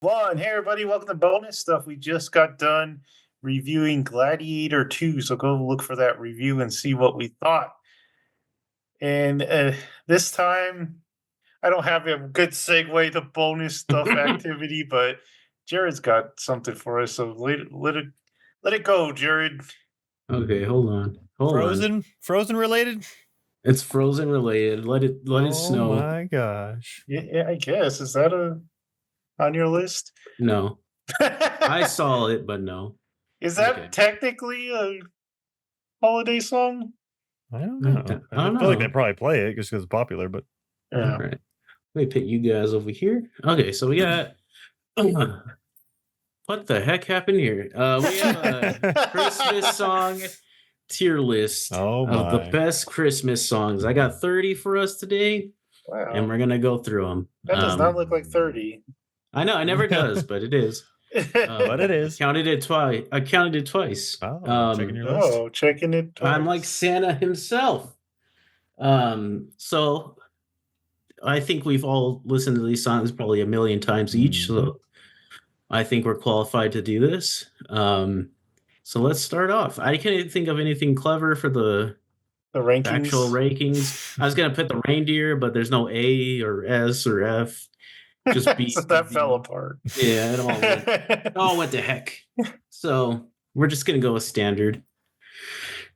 One, hey everybody, welcome to bonus stuff. We just got done reviewing Gladiator 2, so go look for that review and see what we thought. And this time, I don't have a good segue to bonus stuff activity, but Jared's got something for us, so let it go, Jared. Okay, hold on. Hold on. Frozen related? It's Frozen related. Let it snow. Oh my gosh. Yeah, I guess is that on your list? No. I saw it, but no. Is that Okay. technically a holiday song? I don't know. I don't feel like they know. probably play it just because it's popular, but Yeah. All right. Let me put you guys over here. Okay, so we got what the heck happened here? We have a Christmas song tier list Oh of the my. best Christmas songs. I got 30 for us today, and Wow, we're gonna go through them. that does not look like 30. I know it never does, but it is. But it is. I counted it twice. Oh, checking your list. Oh, checking it I'm like twice. Santa himself. So I think we've all listened to these songs probably a million times each. So I think we're qualified to do this. So let's start off. I can't think of anything clever for the The actual rankings. rankings. I was gonna put the reindeer, but there's no A or S or F. Just B. So that fell apart. Yeah, it all went to heck. So we're just gonna go with standard.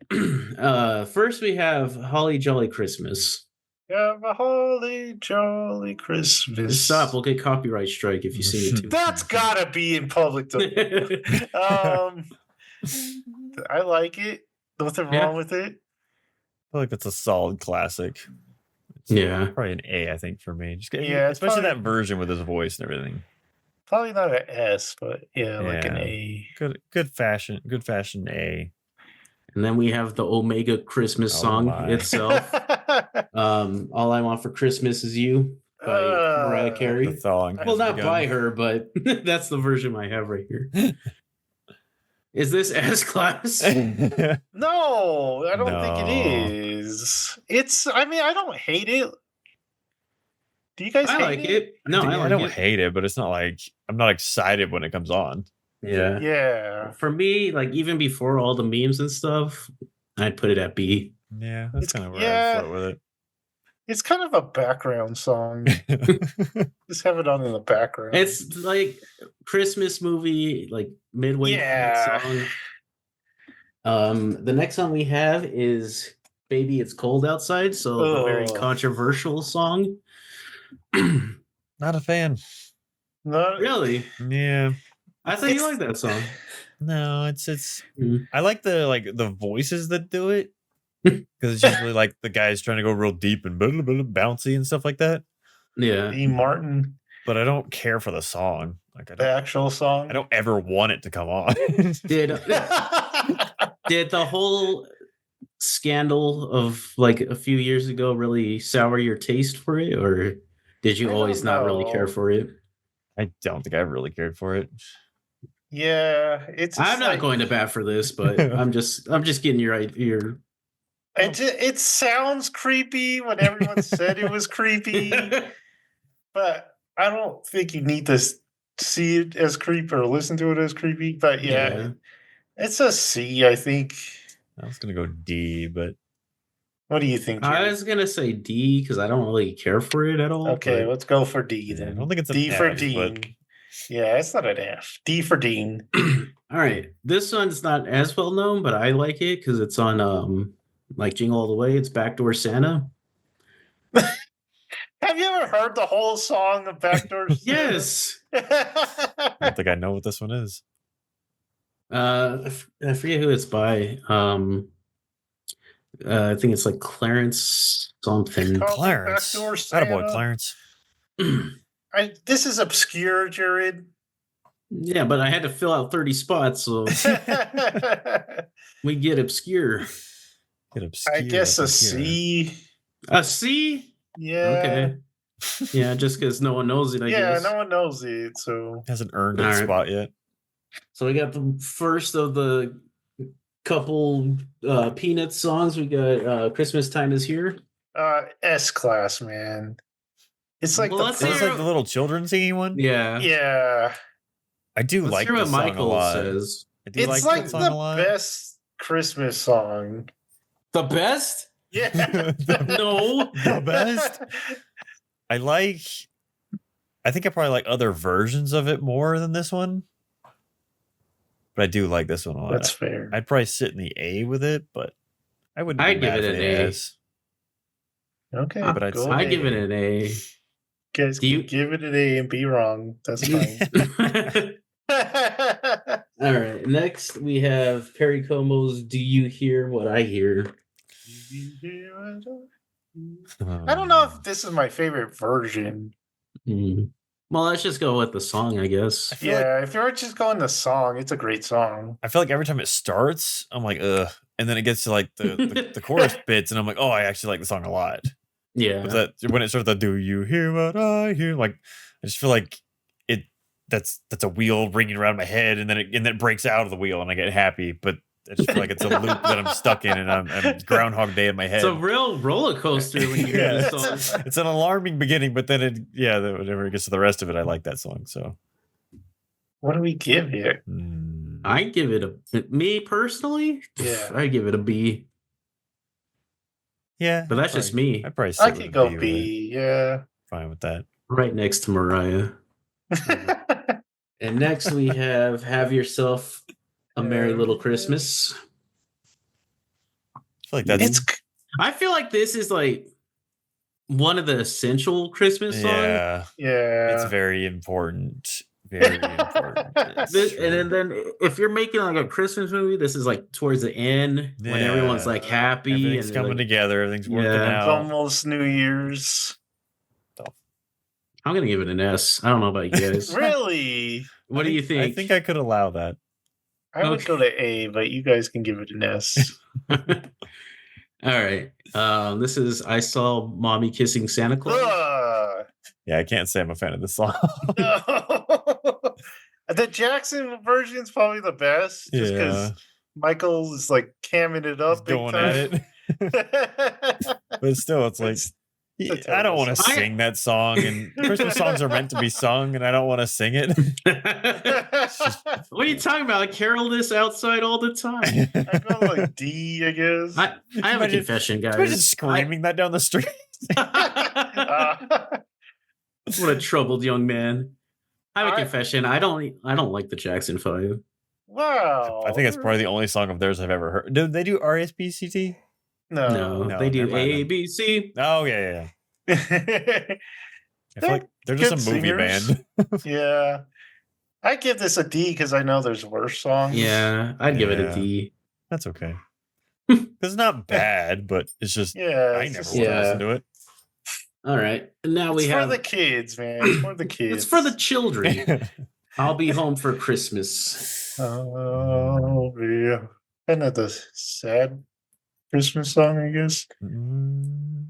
First we have Holly Jolly Christmas. Have a holly jolly Christmas. Stop, we'll get copyright strike if you sing it too. That's gotta be in public domain. I like it. Nothing Yeah. wrong with it. I feel like that's a solid classic. It's Yeah. probably an A, I think, for me. Yeah, it's especially probably- that version with his voice and everything. Probably not an S, but yeah, like an Yeah. A. Good fashion A. And then we have the Omega Christmas Oh song my. itself. All I Want for Christmas Is You by Mariah The Carey. song. Well, has not begun. by her, but that's the version I have right here. Is this S class? No, I don't think it No. is. I mean, I don't hate it. Do you guys I hate like it. No, I I like don't it. hate it, but it's not like I'm not excited when it comes on. Yeah. Yeah. For me, like even before all the memes and stuff, I'd put it at B. Yeah, that's It's- kind of where yeah. I float with It's kind of a background song. it. Just have it on in the background. It's like Christmas movie, like midway through Yeah. the song. The next song we have is Baby It's Cold Outside, so a very Ugh. controversial song. Not a fan. No, Really? Yeah. I thought you It's- liked that song. No, it's Mhm. I like the voices that do it. Because it's usually like the guy's trying to go real deep and bouncy and stuff like that. Yeah. E. Martin, But I don't care for the song. Like the actual song. I don't ever want it to come on. Did the whole scandal of like a few years ago really sour your taste for it, or did you I always don't not really care know. for it? I don't think I ever really cared for it. Yeah, it's. I'm just not like- going to bat for this, but I'm just getting your. It sounds creepy when everyone said it was creepy, but I don't think you need to see it as creepy or listen to it as creepy. But yeah, it's a C, I think. I was gonna go D, but What do you think, I Jared? was gonna say D because I don't really care for it at all. Okay, but- let's go for D yeah, I then. don't think it's an D for F, Dean. but Yeah, it's not an F. D for Dean. All right, this one's not as well known, but I like it because it's on like Jingle All the Way. It's Backdoor Santa. Have you ever heard the whole song of Backdoor Santa? Yes. I don't think I know what this one is. I forget who it's by. I think it's like Clarence something. Called Clarence. Backdoor Attaboy, Santa. Clarence. This is obscure, Jared. Yeah, but I had to fill out 30 spots, so we get obscure. Get obscure I guess up a in here. C. A C? Yeah. Okay. Yeah, just because no one knows it, I Yeah, guess. no one knows it, so Hasn't earned All its right. spot yet. So we got the first of the couple Peanuts songs. We got Christmas Time Is Here. S class, man. It's like Well, the let's Is this hear- like the little children singing one? Yeah. yeah. I do Let's like hear what this song a Michael lot. says. I do It's like like that song a the lot. best Christmas song. The best? Yeah. No. The best? I think I probably like other versions of it more than this one. But I do like this one a lot. That's fair. I'd probably sit in the A with it, but I wouldn't be I'd give mad it if an they A. S. Okay, but I'd go say- I ahead. give it an A. Guys, Do you- can give it an A and be wrong. That's fine. All right. Next, we have Perry Como's "Do You Hear What I Hear?" I don't know if this is my favorite version. Well, let's just go with the song, I guess. feel like- Yeah, if you're just going the song, it's a great song. I feel like every time it starts, I'm like, ugh. And then it gets to like the chorus bits, and I'm like, oh, I actually like the song a lot. Yeah. But that when it starts, the "Do you hear what I hear?" Like, I just feel like that's a wheel ringing around my head, and then it breaks out of the wheel, and I get happy. But I just feel like it's a loop that I'm stuck in, and I'm Groundhog Day in my head. It's a real roller coaster when you hear Yeah, this song. it's an alarming beginning, but then whenever it gets to the rest of it, I like that song. So What do we give here? I give it me personally. Yeah. I give it a B, yeah, but that's just me. I probably I sit with could a go with it. B, yeah. Fine with that. Right next to Mariah. And next we have Yourself a Merry Little Christmas. I feel like that's It's I feel like this is like one of the essential Christmas songs. yeah. It's very important. Very important. It's And then if you're making like a Christmas movie, this is like towards the end when everyone's like happy everything's and coming like, together. Everything's working Yeah. It's out. almost New Year's. I'm gonna give it an S. I don't know about you guys. Really? What do you think? I think I could allow that. I would go to A, but you guys can give it an S. All right. This is I Saw Mommy Kissing Santa Claus. Ugh. Yeah, I can't say I'm a fan of this song. No. The Jackson version is probably the best, just because Michael is like camming it up, He's going at it. it. But still, it's like It's a I don't terrible want to song. sing that song, and Christmas songs are meant to be sung, and I don't want to sing it. What are you talking about? I carol this outside all the time. I go like D, I guess. I have a Imagine- confession, guys. Imagine screaming that down the street. Uh, What a troubled young man. I have a I- confession. I don't like the Jackson 5. wow. I think that's probably the only song of theirs I've ever heard. Do they do RSPCT? No, no. No, they do never mind A, then. B, C. Oh yeah. I feel like they're just a good movie singers. band. Yeah. I give this a D because I know there's worse songs. Yeah, I'd give it a Yeah. D. That's okay. It's not bad, but it's just Yeah. I it's never just- want to Yeah. listen to it. All right. And now It's we for have the kids, man. It's for the kids. it's for the children. I'll be home for Christmas. Oh, yeah. Kind of the sad Christmas song, I guess. Mm.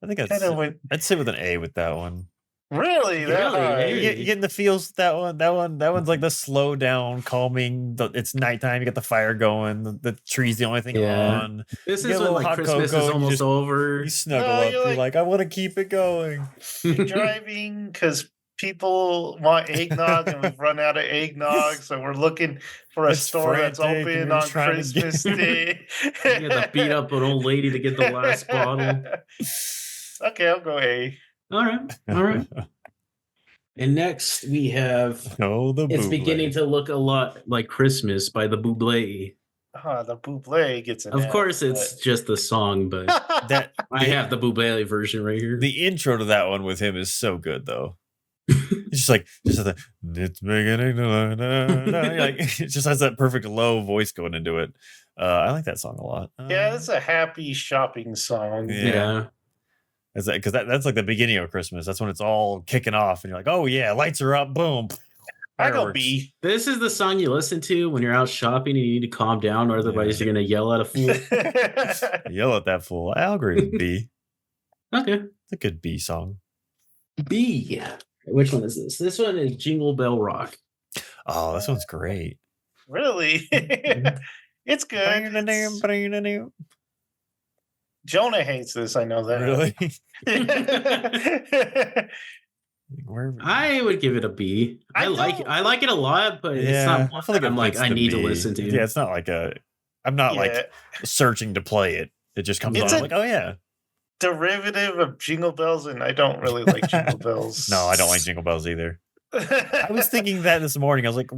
I think Kind of went. I'd sit with an A with that one. Really? That Really? high? Hey. You getting the feels with that one. That one's like the slow down, calming. It's nighttime. You got the fire going. The tree's the only thing Yeah. on. This You get is a when little like hot Christmas cocoa, is you almost just- over. You snuggle No, up. you're You're like, I want to keep it going. You're driving because people want eggnog and we've run out of eggnog, so we're looking for a It's store that's frantic and open you're on trying to get- Christmas Day. You had to beat up an old lady to get the last bottle. Okay, I'll go A. All right. All right. And next we have Oh, the It's bootleg. Beginning to Look a Lot Like Christmas by the Buble. The Buble gets an Of F, course, it's just the song, but that. I have the Buble version right here. The intro to that one with him is so good, though. It's just the it's beginning to look, like it just has that perfect low voice going into it. I like that song a lot. Yeah, it's a happy shopping song. Yeah. yeah. Is that because that's like the beginning of Christmas? That's when it's all kicking off, and you're like, oh yeah, lights are up, boom. I go Fireworks. B. This is the song you listen to when you're out shopping and you need to calm down, or otherwise you're gonna yell at a fool. Yell at that fool. I'll agree with B. Okay. It's a good B song. B. Which one is this? This one is Jingle Bell Rock. Oh, this one's great. Really? It's good. It's Jonah hates this. I know that. Really? Really? Where? I would give it a B. I I like know. I like it a lot, but it's Yeah, not I one feel like that I'm it like fits I the need to B. listen to. Yeah, it's not like I'm not Yeah. like searching to play it. It just comes It's on. a- I'm like, oh yeah. Derivative of Jingle Bells, and I don't really like Jingle Bells. No, I don't like Jingle Bells either. I was thinking that this morning. I was like,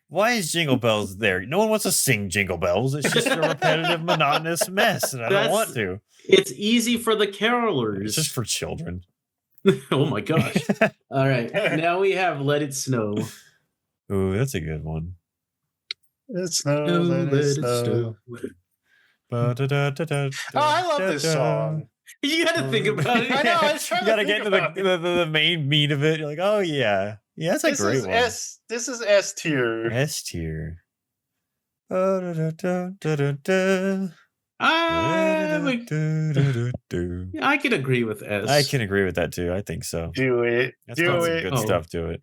why is Jingle Bells there? No one wants to sing Jingle Bells. It's just a repetitive, monotonous mess, and I don't want to. It's easy for the carolers. It's just for children. Oh my gosh. All right. Now we have Let It Snow. Ooh, that's a good one. It snows, let it snow. Oh, I love this song. You got to think about it. I know, I was trying You to gotta think get into about the main meat of it. You're like, oh yeah, yeah, that's a This great is one. This is S tier. S tier. I could agree with S. I can agree with that too. I think so. Do it. That's got Do some it. good Oh. stuff to it.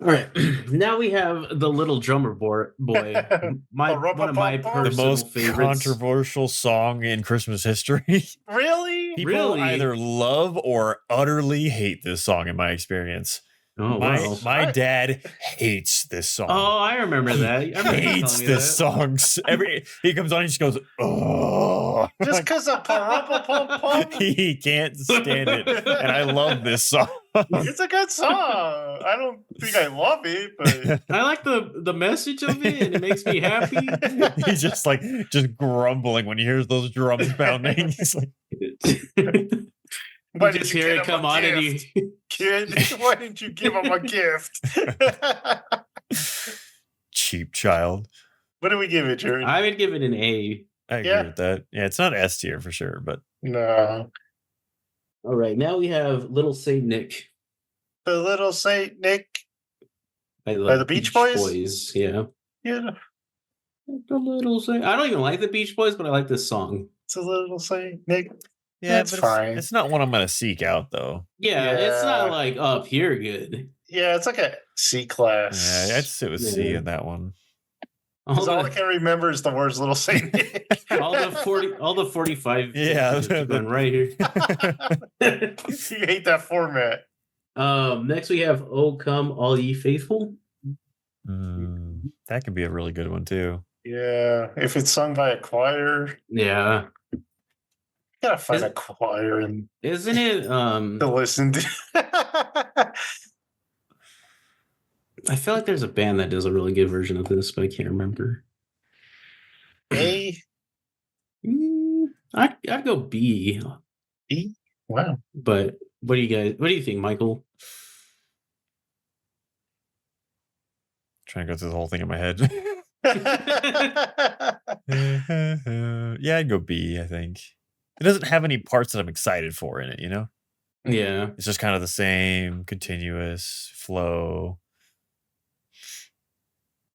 All right. Now we have the Little Drummer Boy. One of my The The personal most favorites. controversial song in Christmas history. Really? People Really? either love or utterly hate this song, in my experience. Oh wow. My dad hates this song. Oh, I remember that. I remember you hates telling me this that. song. He comes on, he just goes, oh. Just because of pum. He can't stand it, and I love this song. It's a good song. I don't think I love it, but I like the message of it, and it makes me happy. He's just grumbling when he hears those drums pounding. He's like, why You did just you hear get it him come a on, and gift? you. Kid, why didn't you give him a gift? cheap child. What do we give it, Jared? I would give it an A. I agree Yeah. with that. Yeah, it's not S tier for sure, but No. All right, now we have Little Saint Nick The Little Saint Nick. by the Beach Boys? Yeah. Yeah, The Little Saint. I don't even like the Beach Boys, but I like this song. it's a Little Saint Nick. yeah, That's but fine. It's not one I'm gonna seek out though. Yeah, it's Yeah. not like up here good. Yeah, it's like a C class. Yeah, I'd sit with C Yeah. in that one. Because all I can remember is the words Little Saint Nick. all the 45 Yeah, are going right here. You hate that format. Next we have Oh Come All Ye Faithful. That could be a really good one too. Yeah, if it's sung by a choir, Yeah. you gotta find Is- a choir and Isn't it to listen to. I feel like there's a band that does a really good version of this, but I can't remember. A, I'd go B. E. Wow. But what do you think, Michael? Trying to go through the whole thing in my head. Yeah, I'd go B, I think. It doesn't have any parts that I'm excited for in it, you know? Yeah. It's just kind of the same continuous flow.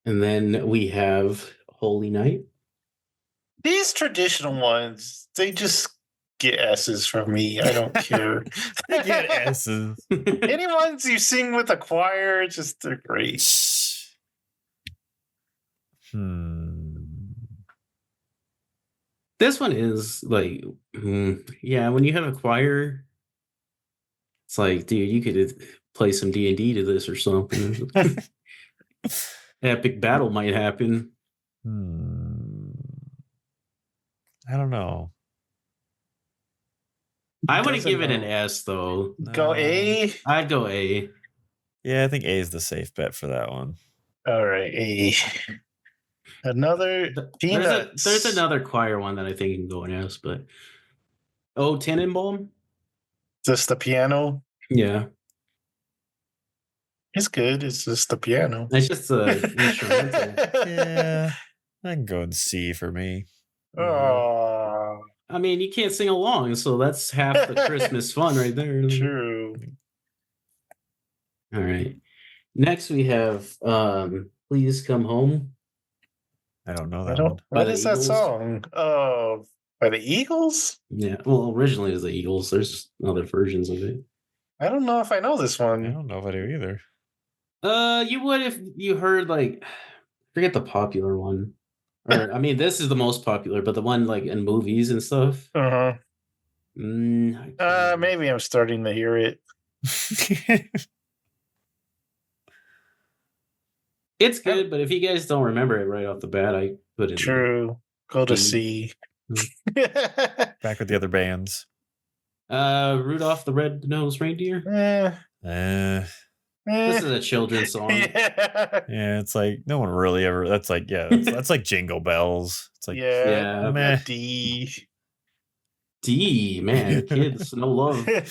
And then we have Holy Night. These traditional ones, they just get S's from me. I don't care. They get S's. Any ones you sing with a choir, just they're great. This one is like, yeah, when you have a choir, it's like, dude, you could play some D&D to this or something. Epic battle might happen. I don't know. I wouldn't Doesn't give it an know. S though. Go A. I'd go A. Yeah, I think A is the safe bet for that one. All right, A. Another Peanuts. There's another choir one that I think can go in S, but Tenenbaum? Just the piano. Yeah. It's good. It's just the piano. It's just instrumental. Yeah, I can go in C for me. Oh, I mean, you can't sing along, so that's half the Christmas fun right there. true. All right. Next we have Please Come Home. I don't know I that don't. one. By What the is that Eagles? song? Oh, by the Eagles. Yeah. Well, originally it was the Eagles. There's other versions of it. I don't know if I know this I one. don't know if I do either. You would if you heard forget the popular one. Or I mean, this is the most popular, but the one like in movies and stuff. Uh huh. I can't- Maybe I'm starting to hear it. It's good, but if you guys don't remember it right off the bat, I put it. True. Go to D. C. Back with the other bands. Rudolph the Red-Nosed Reindeer. This is a children's song. Yeah. Yeah, it's like no one really ever. That's like that's like Jingle Bells. It's like Yeah. meh. D. D, man, kids, no love. Kids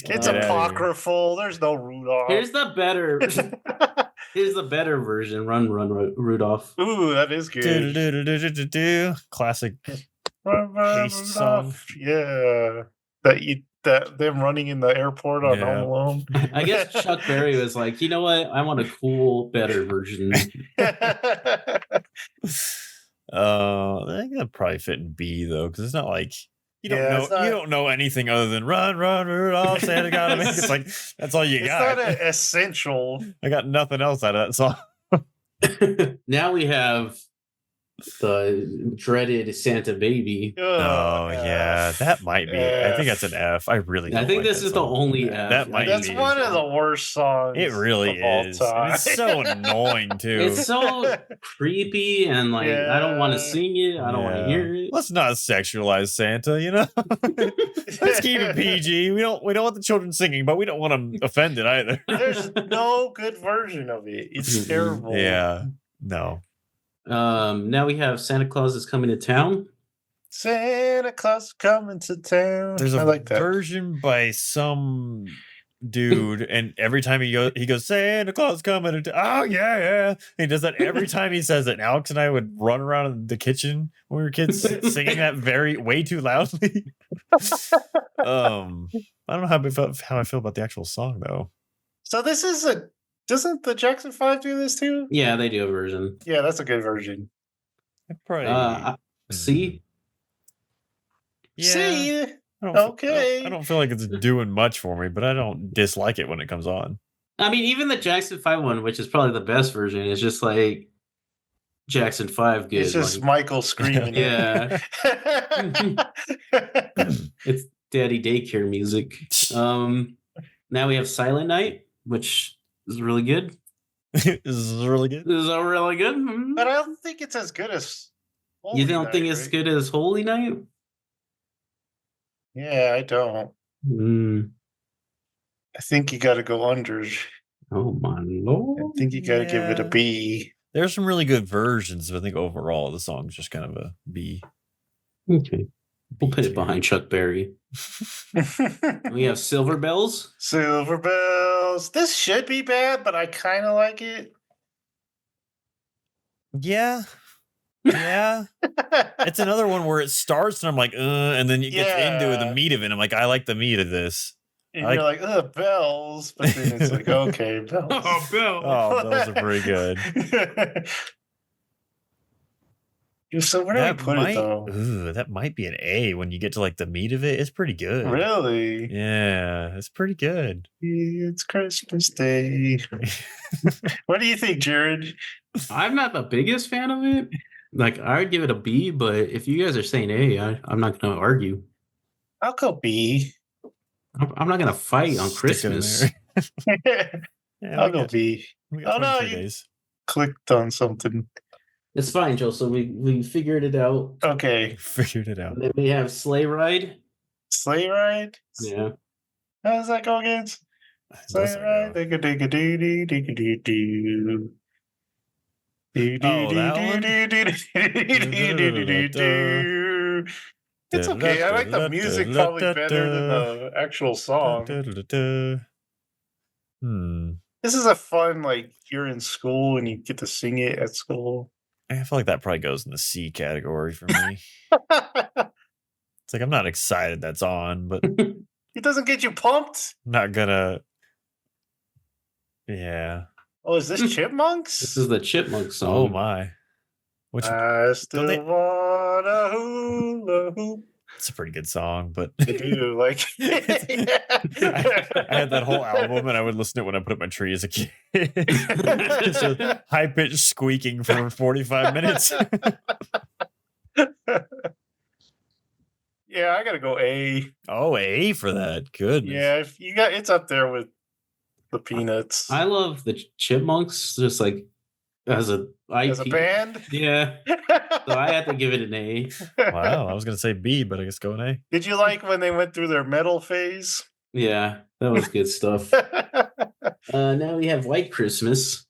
can It's get outta here. apocryphal. There's no Rudolph. Here's the better. Here's the better version. Run, Rudolph. Ooh, that is good. Do-do-do-do-do-do-do. Classic. Haste song. Yeah. That them running in the airport on Yeah. Home Alone. I guess Chuck Berry was like, you know what? I want a cool, better version. I think that'd probably fit in B though, because it's not like you don't Yeah, know it's not- you don't know anything other than run, Rudolph, Santa got him. It's like that's all you It's got. not essential. I got nothing else out of that song. Now we have the dreaded Santa Baby. Oh yeah, that might be. I think that's an F. I really. I don't think like this that is the song. only Yeah, F. that might That's be. one of the worst songs. It really of all is. time. And it's so annoying too. It's so creepy and like I don't want to sing it. I don't want to hear it. Let's not sexualize Santa, you know. Let's keep it PG. We don't want the children singing, but we don't want them offended either. There's no good version of it. It's terrible. Yeah. No. Now we have Santa Claus is coming to town. Santa Claus is coming to town. There's a I like that. version by some dude, and every time he goes Santa Claus coming to oh yeah. He does that every time he says it. And Alex and I would run around in the kitchen when we were kids singing that way too loudly. I don't know how I feel about the actual song though. So this is doesn't the Jackson 5 do this too? Yeah, they do a version. Yeah, that's a good version. I probably C. Yeah. See? I don't Okay. I don't feel like it's doing much for me, but I don't dislike it when it comes on. I mean, even the Jackson 5 one, which is probably the best version, is just like Jackson 5 good. It's just like, Michael screaming. Yeah. It's daddy daycare music. Now we have Silent Night, which is really good. This is really good. This is really good. Mhm. But I don't think it's as good as You Holy don't think Night, it's right? good as Holy Night? Yeah, I don't. Mm. I think you got to go under. Oh my I lord! think you got to give it a Yeah. B. There's some really good versions, but I think overall the song's just kind of a B. Okay, we'll put B it behind Chuck Berry. We have Silver Bells. Silver Bells. This should be bad, but I kind of like it. Yeah. Yeah. It's another one where it starts and I'm like, and then it gets into the Yeah. meat of it. I'm like, I like the meat of this. And I you're like, ugh, bells. But then it's like, okay, bells. Bill. Oh, those are pretty good. So where do we put it though? That might be an A when you get to like the meat of it. It's pretty good. Really? Yeah, it's pretty good. It's Christmas Day. What do you think, Jared? I'm not the biggest fan of it. Like, I would give it a B, but if you guys are saying A, I'm not going to argue. I'll go B. I'm not going to fight on Stick 'em Christmas. there. Yeah, I'll go B. we Oh, got no, 23 you- days. Clicked on something. It's fine, Joe. So we figured it out. Okay. Figured it out. Then we have Sleigh Ride. Sleigh ride? Yeah. How does that go again? Sleigh Doesn't ride. go. Digga-digga-doo-doo, digga-doo-doo. Oh, that one? Do-do-do-do-do-do-do-do-do. It's okay. I like the music probably better than the actual song. This is a fun, like, you're in school and you get to sing it at school. I feel like that probably goes in the C category for me. It's like I'm not excited that's on, but I'm It doesn't get you pumped? not gonna. Yeah. Oh, is this Chipmunks? This is the Chipmunk song. Oh my. Which I still they- want a hula hoop. it's a pretty good song, but I do, like. I had that whole album and I would listen to it when I put up my tree as a kid. Just high pitched squeaking for 45 minutes. Yeah, I gotta go A. Oh, A for that. Goodness. Yeah, if you got it's up there with the Peanuts I love the Chipmunks, just like as a IP. as a band. Yeah, so I had to give it an A. Wow. I was gonna say B, but I guess go an A. Did you like when they went through their metal phase? Yeah, that was good stuff. Now we have White Christmas.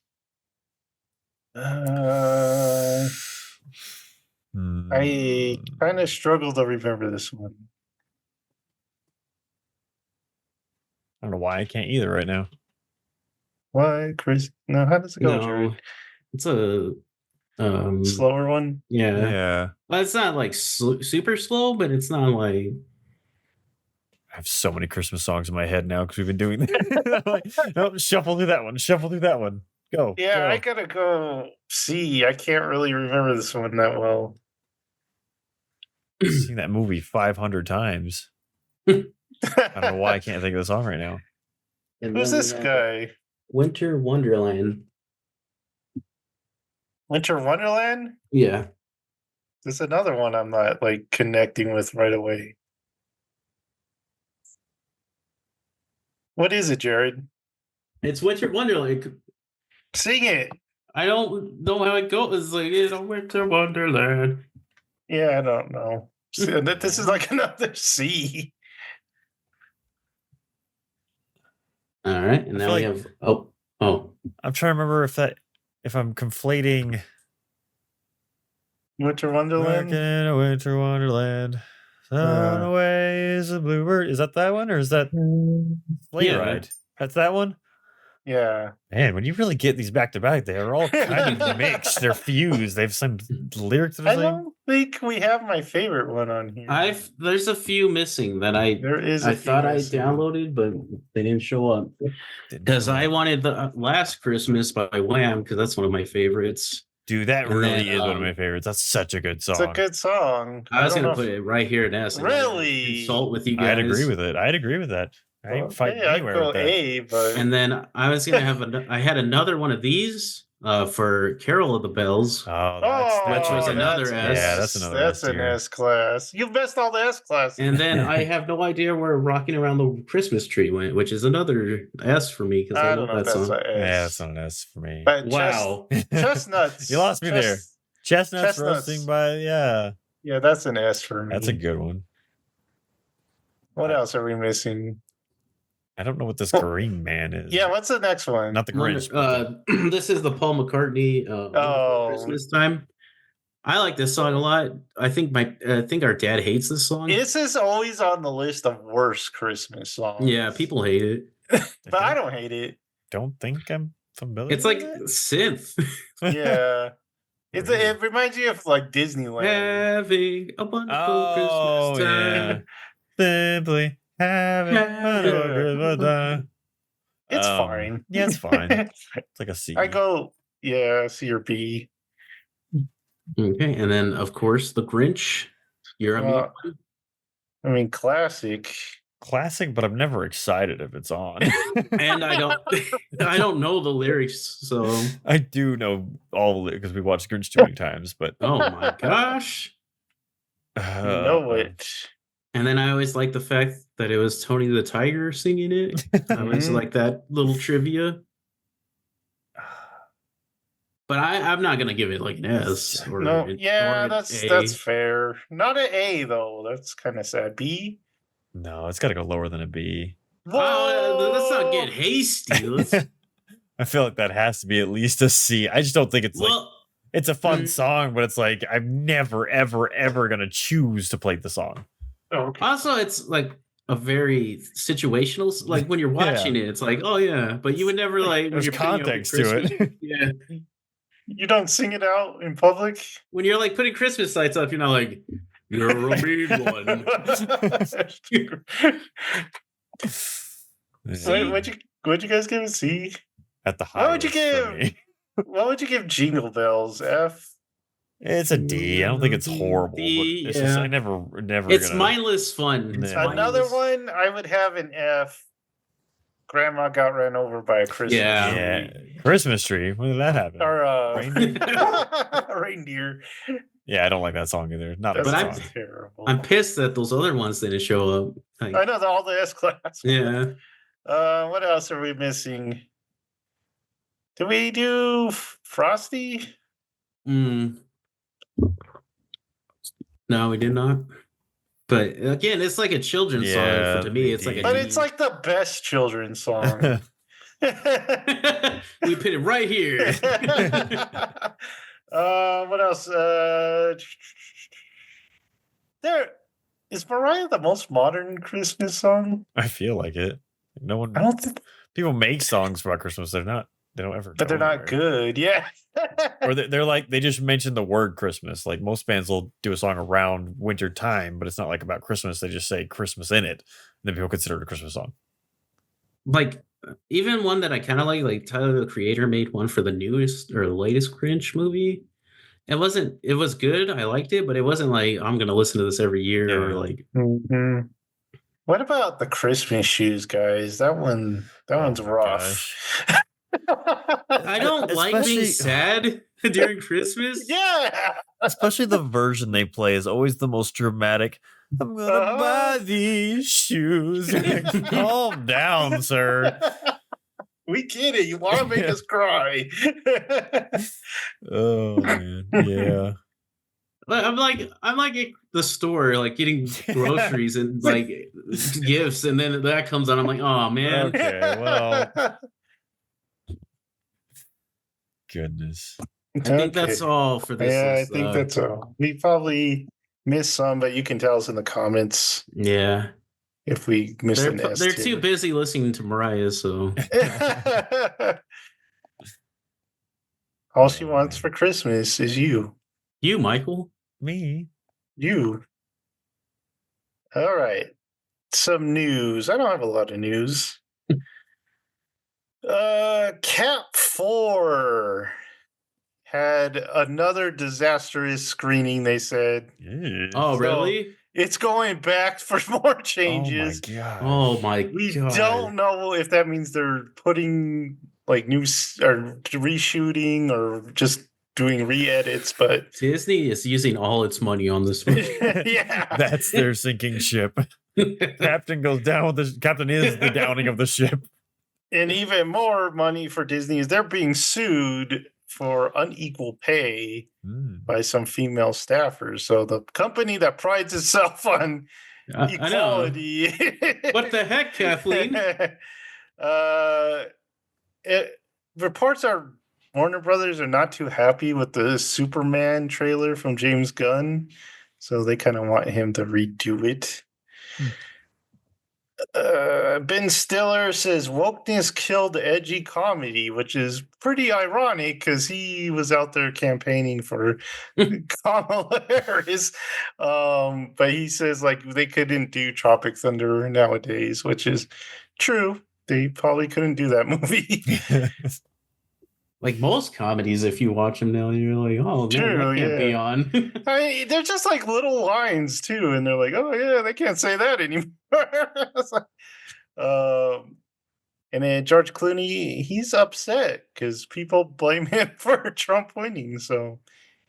I kind of struggle to remember this one. I don't know why I can't either right now. Why, Chris? No, how does it go, No, Jared? it's a Slower one? yeah. Yeah. Well, it's not like super slow, but it's not like I have so many Christmas songs in my head now because we've been doing that. I'm like, nope, shuffle through that one. Shuffle through that one. Go. Yeah, go. I gotta go C. I can't really remember this one that well. I've seen that movie 500 times. I don't know why I can't think of the song right now. and Who's then we this have guy? Winter Wonderland. Winter Wonderland? Yeah. There's another one I'm not like connecting with right away. What is it, Jared? It's Winter Wonderland. Sing it. I don't know how it goes. It's like, it's a Winter Wonderland. Yeah, I don't know. This is like another C. All right. And I now feel we like- have oh. I'm trying to remember if I'm conflating Winter Working Wonderland. in a winter wonderland. Sun away is a bluebird. Is that one or is that Sleigh Yeah. Ride? That's that one? Yeah. Man, when you really get these back to back, they are all kind of mixed. They're fused. They've some lyrics that I are like, don't think we have my favorite one on here. There's a few missing that I There is. a few thought I missing. downloaded, but they didn't show up. Because I wanted the Last Christmas by Wham, because that's one of my favorites. Dude, that And really then, is one of my favorites. That's such a good song. It's a good song. I was don't gonna know put if- it right here in S. and I didn't Really? consult with you guys. I'd agree with it. I'd agree with that. I ain't fighting Okay, I'd anywhere go with that. A, but And then I was gonna have I had another one of these for Carol of the Bells. Oh, Which was another that's S. Yeah, that's another That's S an tier. S class. You've missed all the S classes. And then I have no idea where Rocking Around the Christmas Tree went, which is another S for me because I I don't love know if that that's song. an S. Yeah, that's not an S for me. But Wow. chestnuts. You lost me there. Chestnuts Chestnuts. roasting by, yeah. Yeah, that's an S for me. That's a good one. What else are we missing? I don't know what this green man is. Yeah, what's the next one? Not the Grinch. but This is the Paul McCartney Oh. Christmas Time. I like this song a lot. I think our dad hates this song. This is always on the list of worst Christmas songs. Yeah, people hate it. but I don't hate it. don't think I'm familiar. It's like with synth. it. Yeah, it reminds you of like Disneyland. Having a wonderful Oh, Christmas time. yeah. Simply having fun Yeah. over Christmas time. It's fine. Yeah, it's fine. It's like a C. I go, yeah, C or B. Okay, and then of course the Grinch. You're a Uh, I mean, classic. Classic, but I'm never excited if it's on. and I don't know the lyrics, so I do know all of it because we watched Grinch too many times, but oh my gosh. You know it. And then I always like the fact that it was Tony the Tiger singing it. I always Mhm. like that little trivia. But I'm not gonna give it like an S or No, an- yeah, or an that's A. fair. Not an A though. That's kind of sad. B. No, it's got to go lower than a B. Let's not get Whoa! hasty. Let's, I feel like that has to be at least a C. I just don't think it's like well, it's a fun Mm. song, but it's like I'm never, ever, ever gonna choose to play the song. Okay. also it's like a very situational. Like when you're watching it, it's like, oh yeah, but you would never like when There's you're putting up context to Christmas- it. Yeah, You don't sing it out in public. when you're like putting Christmas lights up, you're not like you're a mean one. What'd you guys give a C? At the What would you highest for give? me. What would you give Jingle Bells? F. It's a D. I don't think it's horrible, D, but it's just yeah. I never It's gonna. mindless fun. It's Yeah. Another mindless. one I would have an F. Grandma got ran over by a Christmas Yeah. tree. Yeah, Christmas tree. When did that happen? Or Reindeer? reindeer. Yeah, I don't like that song either. Not a That's good But song. terrible. I'm pissed that those other ones didn't show up. Like, I know that all the S class. yeah. What else are we missing? Did we do Frosty? Mm. No, we did not. But again, it's like a children's song. Yeah, To me, they it's like a. But it's like the best children's song. We put it right here. What else? There is Mariah the most modern Christmas song? I feel like it. No one. I don't think, People make songs about Christmas. They're not. They don't ever. but they're go not anywhere. good. Yeah. Or they're like they just mention the word Christmas. Like most bands will do a song around winter time, but it's not like about Christmas. They just say Christmas in it, and then people consider it a Christmas song. Like even one that I kind of like Tyler the Creator made one for the newest or the latest Grinch movie. It was good. I liked it, but it wasn't like I'm gonna listen to this every year or Yeah. like. Mhm. What about the Christmas shoes, guys? That one's Oh my rough. I don't like being Especially- sad during Christmas. Yeah. Especially the version they play is always the most dramatic. I'm gonna Uh-huh. buy these shoes. Calm down, sir. We get it. You want to make us cry. Oh man, yeah. But I'm like at the store, like getting groceries and like gifts, and then that comes on. I'm like, oh man. Okay, well. Goodness. I think that's all for this. Yeah, I list, think that's all. We probably missed some, but you can tell us in the comments Yeah, if we missed an S. they're too busy listening to Mariah, so All she wants for Christmas is you. you, Michael. Me. You. All right. Some news. I don't have a lot of news. Cat 4 had another disastrous screening, they said. Oh, So, really? It's going back for more changes. Oh my god. Oh my We god! don't know if that means they're putting like or reshooting or just doing re-edits, but Disney is using all its money on this one. yeah. That's their sinking ship. Captain goes down with the captain is the downing of the ship. And even more money for Disney is they're being sued for unequal pay by some female staffers. So the company that prides itself on I know. equality. What the heck, Kathleen? Reports are Warner Brothers are not too happy with the Superman trailer from James Gunn, so they kind of want him to redo it. Ben Stiller says wokeness killed edgy comedy, which is pretty ironic because he was out there campaigning for Kamala Harris. But he says like they couldn't do Tropic Thunder nowadays, which is true. They probably couldn't do that movie. Like most comedies, if you watch them now, you're like, oh, man, True, that can't be on. I mean, they're just like little lines too, and they're like, "Oh yeah, they can't say that anymore." It's like, and then George Clooney, he's upset because people blame him for Trump winning. So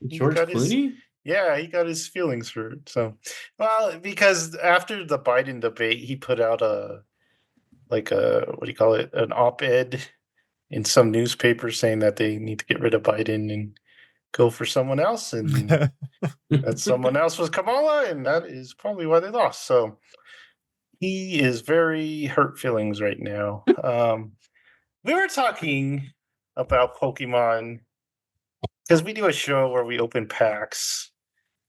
George got his- Clooney? yeah, he got his feelings hurt. So, well, because after the Biden debate, he put out a what do you call it, an op-ed in some newspaper saying that they need to get rid of Biden and go for someone else, and that someone else was Kamala, and that is probably why they lost. So he is very hurt feelings right now. We were talking about Pokemon because we do a show where we open packs,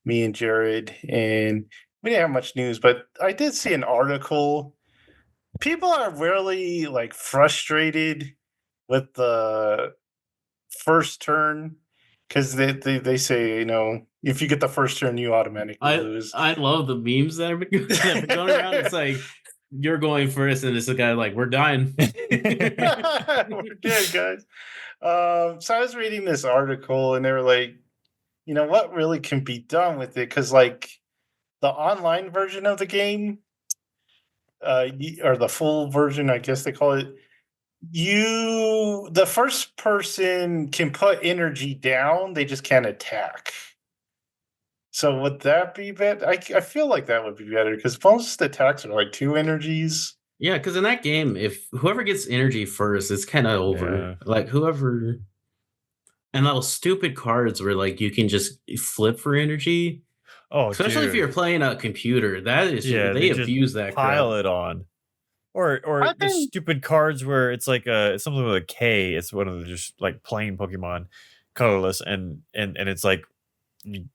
me and Jared, and we didn't have much news, but I did see an article. People are really like frustrated with the first turn because they say, you know, if you get the first turn, you automatically lose. I love the memes that are going around. It's like you're going first, and it's the guy like, we're dying. We're dead, guys. So I was reading this article, and they were like, you know, what really can be done with it? Because like the online version of the game, or the full version, I guess they call it. The first person can put energy down, they just can't attack. So would that be better? I feel like that would be better because most attacks are like 2 energies. Yeah, because in that game, if whoever gets energy first, it's kind of over. Yeah. Like whoever, and those stupid cards where like you can just flip for energy, Oh, especially if dude. you're playing a computer. That is, Yeah, they just abuse that pile crap. it on. Or I the think stupid cards where it's like something with a K. It's one of the just like plain Pokemon, colorless, and it's like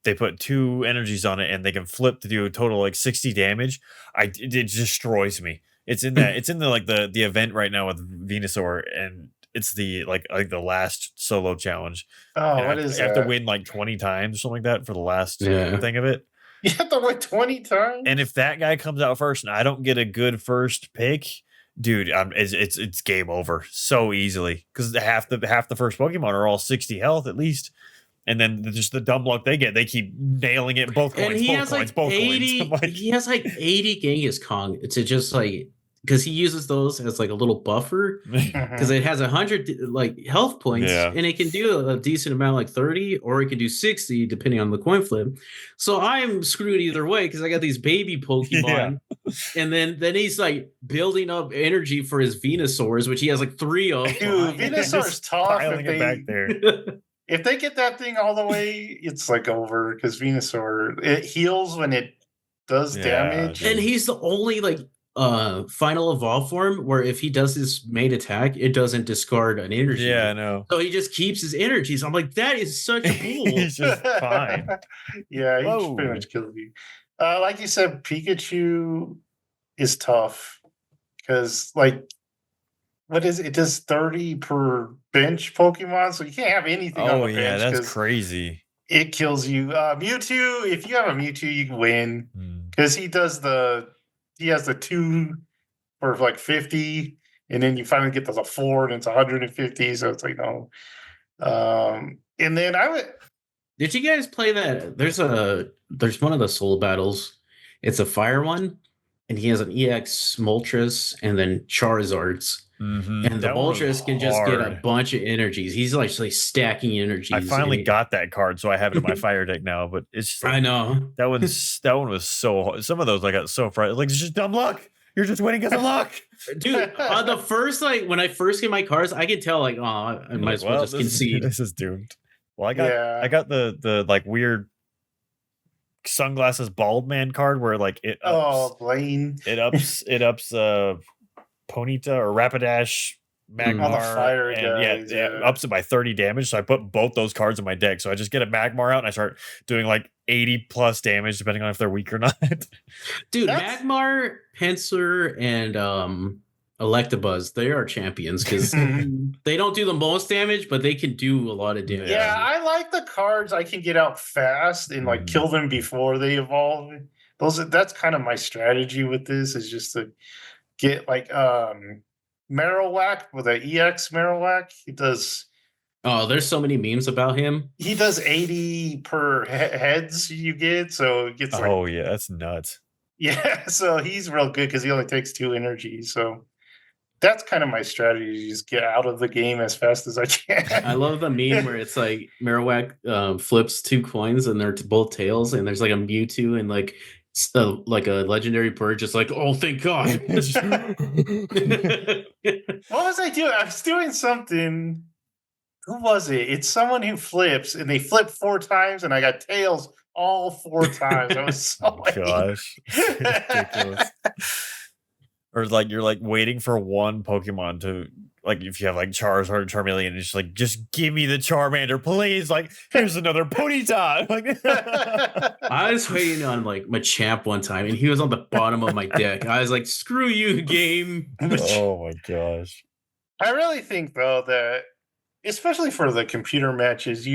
they put 2 energies on it and they can flip to do a total like 60 damage. It destroys me. It's in the like the event right now with Venusaur, and it's the like the last solo challenge. oh, And what is I have to that? win like 20 times or something like that for the last Yeah. thing of it. You have to win 20 times? And if that guy comes out first and I don't get a good first pick, dude, it's game over so easily because half the first Pokemon are all 60 health at least, and then just the dumb luck they get, they keep nailing it. Both And coins, he both has coins, like both coins. 80, I'm like, he has like 80 Genghis Kong to just like, because he uses those as like a little buffer because Mhm. it has 100 like health points Yeah. and it can do a decent amount, like 30, or it can do 60 depending on the coin flip. So I'm screwed either way because I got these baby Pokemon. And then he's like building up energy for his Venusaurs, which he has like 3 of. Dude, behind. Venusaur's tough piling it back there. if they get that thing all the way, it's like over because Venusaur it heals when it does Yeah, damage. And he's the only like final evolve form where if he does his main attack, it doesn't discard an energy. Yeah, I know. So he just keeps his energies. I'm like, that is such a bull. He's just fine. Yeah, he Whoa. pretty much killed you. Like you said, Pikachu is tough because like what is it? It does 30 per bench Pokemon, so you can't have anything on Oh the yeah, bench that's because crazy. it kills you. Mewtwo, if you have a Mewtwo, you can win Hmm. because he has the 2 for like 50, and then you finally get to the 4 and it's 150. So it's like no. And then I would Did you guys play that? There's one of the soul battles. It's a fire one, and he has an EX Moltres and then Charizards. Mhm. And the That one was Moltres can just get a hard. bunch of energies. He's like stacking energies. I finally and got that card, so I have it in my fire deck now. But it's just I like, know. that one was so hard. Some of those I got so frightened. Like it's just dumb luck. You're just winning because of luck. Dude, on the first like when I first get my cards, I can tell like, oh, I might as well just concede. This is doomed. Well, Yeah. I got the like weird sunglasses bald man card where like it ups Blaine it ups Ponyta or Rapidash Magmar, On the fire and guys, yeah, yeah. ups it by 30 damage. So I put both those cards in my deck. So I just get a Magmar out and I start doing like 80 plus damage, depending on if they're weak or not. Dude, That's- Magmar, Pinsir, and Electabuzz, they are champions because they don't do the most damage, but they can do a lot of damage. Yeah, I like the cards I can get out fast and like Mhm. kill them before they evolve. That's kind of my strategy with this is just to get like Marowak with an EX Marowak. Oh, there's so many memes about him. He does 80 per heads you get, so it gets like Oh yeah, that's nuts. yeah, so he's real good because he only takes 2 energy. So that's kind of my strategy: just get out of the game as fast as I can. I love the meme where it's like Marowak flips 2 coins and they're both tails, and there's like a Mewtwo and like like a legendary bird, just like, oh, thank God. What was I doing? I was doing something. Who was it? It's someone who flips, and they flip 4 times, and I got tails all 4 times. I was so Oh gosh, ridiculous. Or like you're like waiting for one Pokemon to like if you have like Charizard or Charmeleon, it's just like just give me the Charmander, please. Like here's another Ponyta. Like I was waiting on like Machamp one time, and he was on the bottom of my deck. I was like, screw you, game. oh my gosh. I really think though that especially for the computer matches,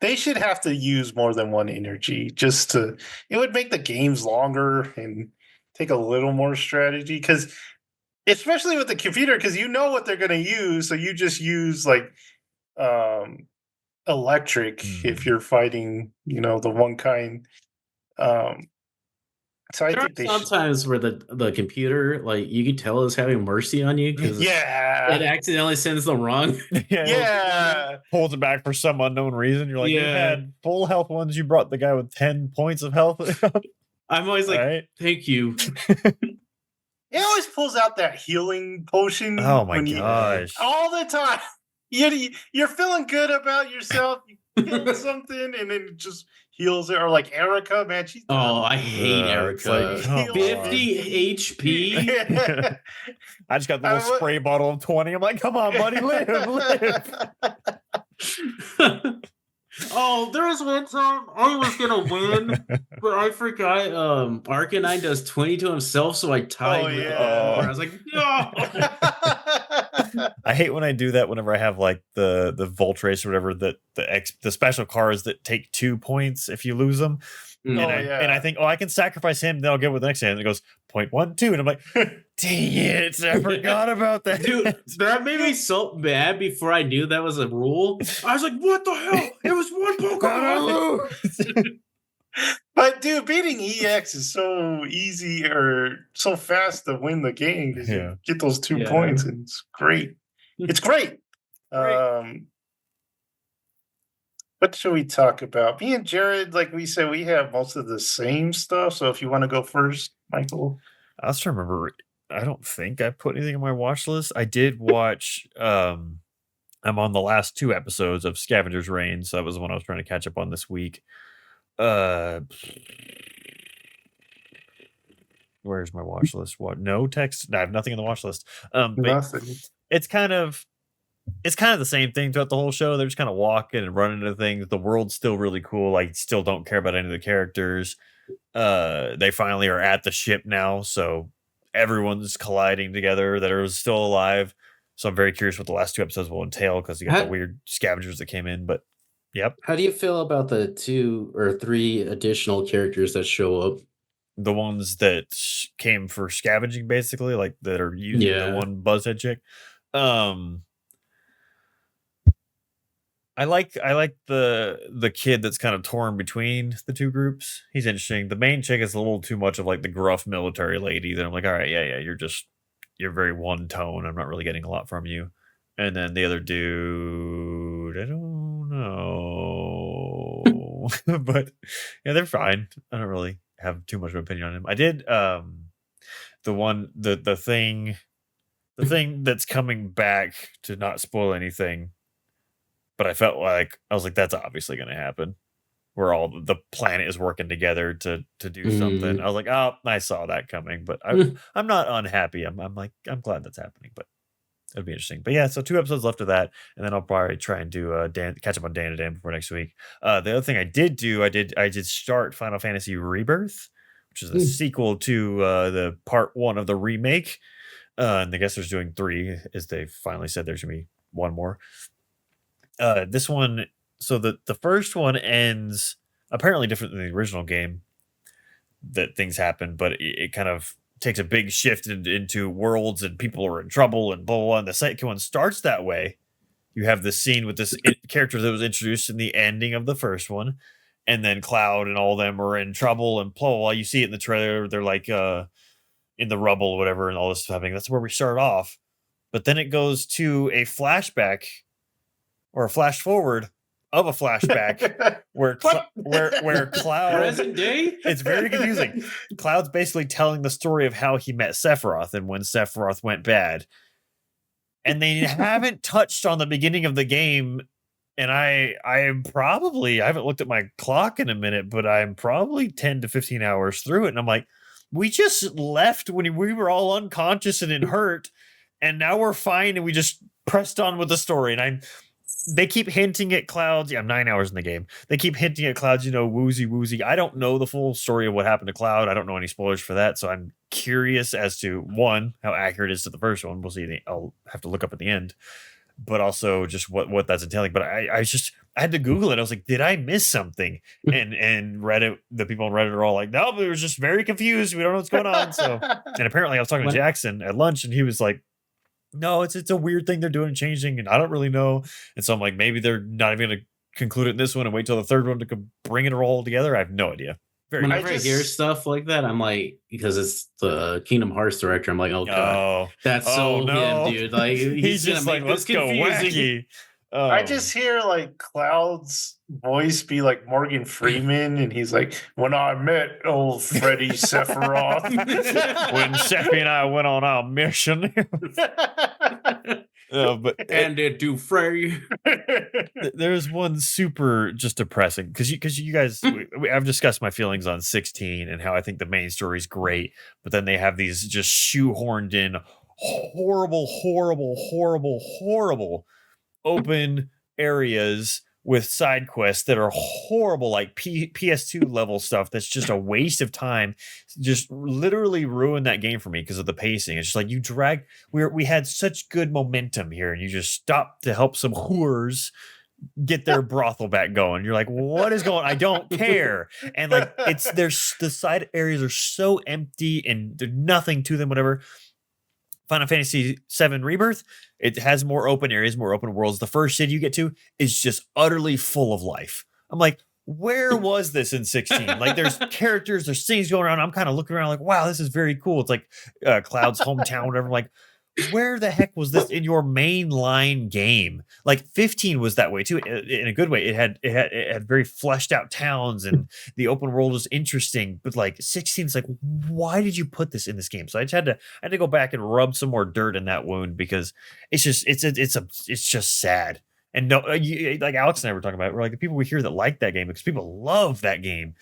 they should have to use more than 1 energy it would make the games longer and take a little more strategy because especially with the computer because you know what they're going to use, so you just use like electric if you're fighting the one kind. So I There are think they should. sometimes where the computer, like, you can tell is having mercy on you because it Yeah. accidentally sends the wrong. Yeah. Pulls it back for some unknown reason. You're like, you Yeah. had full health ones. You brought the guy with 10 points of health. I'm always like, Right? thank you. It always pulls out that healing potion. Oh my when gosh. all the time. You're feeling good about yourself. You get something, and then it just heals it. Or like Erica, man, she's Oh, I hate It's like, Erica. come on. 50 HP. I just got the little I wa- spray bottle of 20. I'm like, come on, buddy, live, live. Oh, there was one time I was gonna win, but I forgot Arcanine does 20 to himself, so I tied Oh, with the yeah. four. I was like, no. I hate when I do that whenever I have like the Voltrace or whatever, the special cars that take 2 points if you lose them. Mm. And I think, I can sacrifice him, then I'll get with the next hand. And it goes 0.12. And I'm like, dang it, I forgot about that. Dude, that made me so mad before I knew that was a rule. I was like, what the hell? It was one Pokemon. But dude, beating EX is so easy or so fast to win the game because Yeah. you get those 2 Yeah. points, and it's great. It's great. What should we talk about? Me and Jared, like we said, we have most of the same stuff. So if you want to go first, Michael. I was trying to remember. I don't think I put anything on my watch list. I did watch. I'm on the last 2 episodes of Scavenger's Reign, so that was the one I was trying to catch up on this week. Where's my watch list? What? No text. No, I have nothing in the watch list. But Nothing. it's kind of the same thing throughout the whole show. They're just kind of walking and running into things. The world's still really cool. I still don't care about any of the characters. They finally are at the ship now, so everyone's colliding together that are still alive. So I'm very curious what the last 2 episodes will entail because you got the weird scavengers that came in. But yep, How do you feel about the 2 or 3 additional characters that show up? the ones that came for scavenging, basically, like that are using the one buzzhead chick. I like the kid that's kind of torn between the 2 groups. He's interesting. The main chick is a little too much of like the gruff military lady that I'm like, all right, yeah, you're very one tone. I'm not really getting a lot from you. And then the other dude, I don't know. But yeah, they're fine. I don't really have too much of an opinion on him. I did the thing that's coming back, to not spoil anything, but I felt like I was like, that's obviously going to happen, where all the planet is working together to do something. I was like, oh, I saw that coming, but I'm not unhappy. I'm glad that's happening, but it'll be interesting. But yeah, so 2 episodes left of that, and then I'll probably try and do catch up on Dan to Dan before next week. The other thing I did start Final Fantasy Rebirth, which is a sequel to the part 1 of the remake. And I guess there's doing 3, as they finally said there's gonna be 1 more. This one, so the first one ends apparently different than the original game, that things happen, but it kind of takes a big shift into worlds and people are in trouble and blah, blah, blah. And the second one starts that way. You have this scene with this character that was introduced in the ending of the first one, and then Cloud and all of them are in trouble and blah, blah, blah. You see it in the trailer. They're like in the rubble or whatever, and all this stuff happening. That's where we start off. But then it goes to a flashback or a flash forward of a flashback where Cloud, Present day? it's very confusing. Cloud's basically telling the story of how he met Sephiroth and when Sephiroth went bad. And they haven't touched on the beginning of the game. And I haven't looked at my clock in a minute, but I'm probably 10 to 15 hours through it. And I'm like, we just left when we were all unconscious and in hurt, and now we're fine, and we just pressed on with the story. And they keep hinting at Clouds. Yeah, I'm 9 hours in the game. They keep hinting at Clouds, woozy. I don't know the full story of what happened to Cloud. I don't know any spoilers for that. So I'm curious as to, 1, how accurate it is to the first one. We'll see. I'll have to look up at the end. But also just what that's entailing. But I had to Google it. I was like, did I miss something? And Reddit, the people on Reddit are all like, no, we were just very confused. We don't know what's going on. So, and apparently I was talking to Jackson at lunch, and he was like, no, it's a weird thing they're doing, changing, and I don't really know. And so I'm like, maybe they're not even going to conclude it in this one and wait till the third one to bring it all together. I have no idea. Very Whenever I hear just- stuff like that, I'm like, because it's the Kingdom Hearts director, I'm like, oh god, Oh, that's oh, so no. him, dude. Like he's gonna just make like, let's this go confusing. wacky. I just hear like Cloud's voice be like Morgan Freeman, and he's like, "When I met old Freddy Sephiroth." when Seffi and I went on our mission. But And it do Frey. there's one super just depressing because you guys I've discussed my feelings on 16 and how I think the main story is great, but then they have these just shoehorned in horrible open areas with side quests that are horrible, like PS2 level stuff that's just a waste of time. Just literally ruined that game for me because of the pacing. It's just like we had such good momentum here and you just stopped to help some whores get their brothel back going. You're like, what is going on? I don't care. And like there's the side areas are so empty and there's nothing to them, whatever. Final Fantasy VII Rebirth, it has more open areas, more open worlds. The first city you get to is just utterly full of life. I'm like, where was this in 16? Like, there's characters, there's things going around. I'm kind of looking around like, wow, this is very cool. It's like Cloud's hometown, whatever. I'm like, where the heck was this in your mainline game? Like 15 was that way too, in a good way. It had very fleshed out towns and the open world was interesting. But like 16 is like, why did you put this in this game? So I had to go back and rub some more dirt in that wound because it's just sad. And no, like Alex and I were talking about, we're like the people we hear that like that game because people love that game.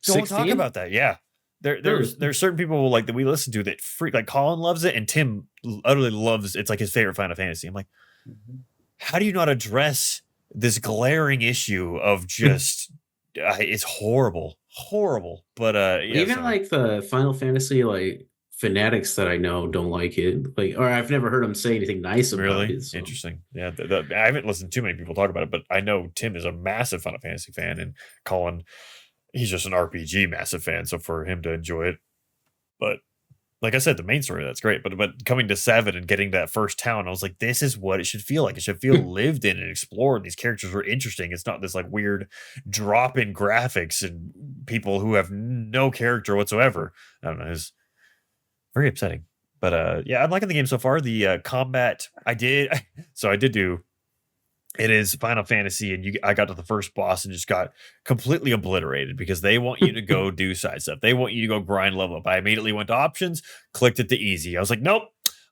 Don't 16? talk about that. Yeah. There's certain people like that we listen to that freak, like Colin loves it and Tim utterly loves it's like his favorite Final Fantasy. I'm like, how do you not address this glaring issue of just it's horrible. But yeah, even like the Final Fantasy like fanatics that I know don't like it. Like, or I've never heard them say anything nice about really it. So. interesting. Yeah, I haven't listened to too many people talk about it, but I know Tim is a massive Final Fantasy fan and Colin, he's just an RPG massive fan, so for him to enjoy it. But like I said, the main story, that's great. But coming to 7 and getting that first town, I was like, this is what it should feel like. It should feel lived in and explored. These characters were interesting. It's not this like weird drop in graphics and people who have no character whatsoever. I don't know. It's very upsetting. But yeah, I'm liking the game so far. The combat I did do. It is Final Fantasy, and I got to the first boss and just got completely obliterated because they want you to go do side stuff. They want you to go grind level up. I immediately went to options, clicked it to easy. I was like, nope,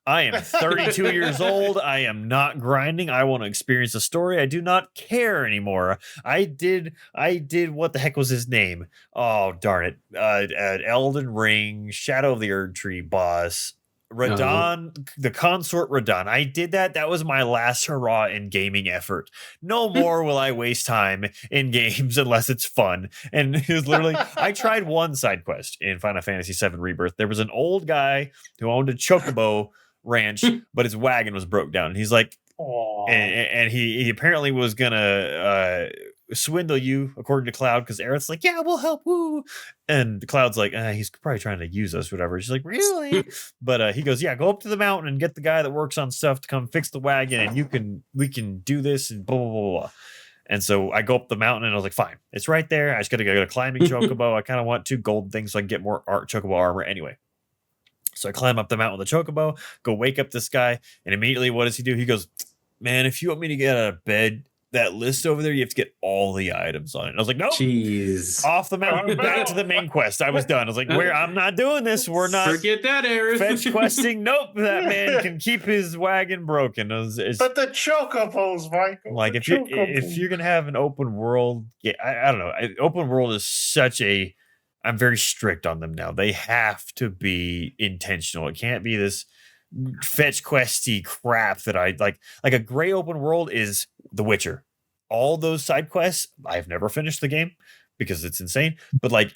I am 32 years old. I am not grinding. I want to experience the story. I do not care anymore. I did what the heck was his name? Oh, darn it. Elden Ring, Shadow of the Erd Tree boss. Radon, the consort Radon. I did that. That was my last hurrah in gaming effort. No more will I waste time in games unless it's fun. And it was literally, I tried one side quest in Final Fantasy VII Rebirth. There was an old guy who owned a chocobo ranch, but his wagon was broke down. And he's like, and he apparently was gonna swindle you, according to Cloud, because Aerith's like, yeah, we'll help, woo. And Cloud's like, he's probably trying to use us, whatever. She's like, really? But he goes, yeah, go up to the mountain and get the guy that works on stuff to come fix the wagon, and we can do this and blah blah blah blah. And so I go up the mountain and I was like, fine, it's right there. I just gotta go to climbing chocobo. I kind of want 2 gold things so I can get more chocobo armor anyway. So I climb up the mountain with the chocobo, go wake up this guy, and immediately what does he do? He goes, man, if you want me to get out of bed, that list over there, you have to get all the items on it. And I was like, nope. Jeez. Off the mountain, back to the main quest. I was done. I was like, I'm not doing this. We're not. Forget that, Aerith. Fetch questing. Nope. That man can keep his wagon broken. But the chocobos, Michael. Like, if you're going to have an open world, yeah, I don't know. Open world is such a. I'm very strict on them now. They have to be intentional. It can't be this fetch questy crap that I like a gray open world is The Witcher. All those side quests, I've never finished the game because it's insane, but like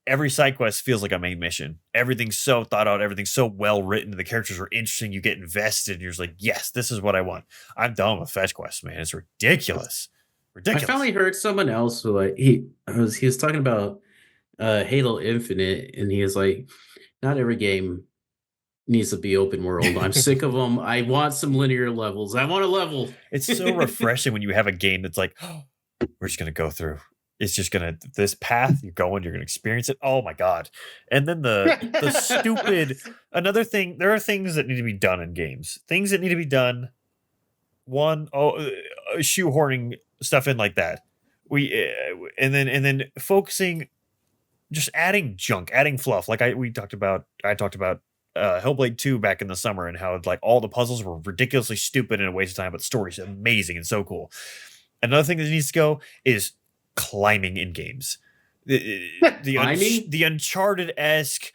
every side quest feels like a main mission. Everything's so thought out, everything's so well written, the characters are interesting, you get invested, and you're just like, yes, this is what I want. I'm done with fetch quests, man. It's ridiculous. I finally heard someone else who like he was talking about Halo Infinite, and he was like, not every game needs to be open world. I'm sick of them. I want some linear levels. I want a level. It's so refreshing when you have a game that's like, oh, we're just gonna go through. It's just gonna this path you're gonna experience it. Oh my god! And then the stupid another thing. There are things that need to be done in games. Things that need to be done. One, shoehorning stuff in like that. And then focusing, just adding junk, adding fluff. Like I talked about Hellblade 2 back in the summer and how like all the puzzles were ridiculously stupid and a waste of time, but the story's amazing and so cool. Another thing that needs to go is climbing in games. The Uncharted-esque.